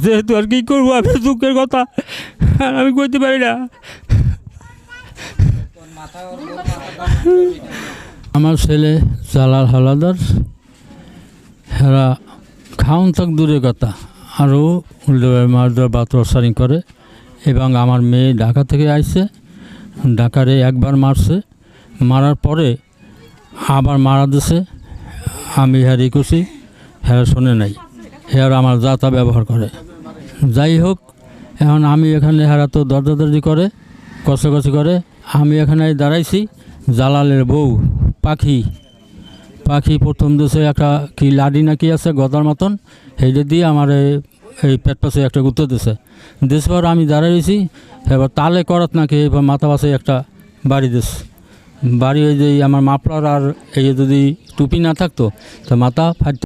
যেহেতু আর কি করবো, আমি দুঃখের কথা আর আমি করতে পারি না। আমার ছেলে জালাল হাওলাদার, হেরা খাওন থাক দূরের কথা, আরও মারধর বাতরসারি করে। এবং আমার মেয়ে ঢাকা থেকে আইছে, ঢাকারে একবার মারছে, মারার পরে আবার মারা দিছে। আমি হ্যারি করছি, হ্যাঁ শোনে নাই, হ্যাঁ আমার যাতা ব্যবহার করে। যাই হোক, এখন আমি এখানে হেরা তো দরজাদরজি করে, কষাকষি করে। আমি এখানে দাঁড়াইছি, জালালের বউ পাখি প্রথম দেশে একটা কি লাডি না কি আছে গদার মতন, সেইটা দিয়ে আমার এই পেট পাশে একটা গুঁতো দিছে। দেশ পর আমি দাঁড়াইছি, এবার তালে করাত নাকি এবার মাথা পাশে একটা বাড়ি দিস। বাড়ি ওই যে আমার মাফলার আর এই যদি টুপি না থাকতো তো মাথা ফাট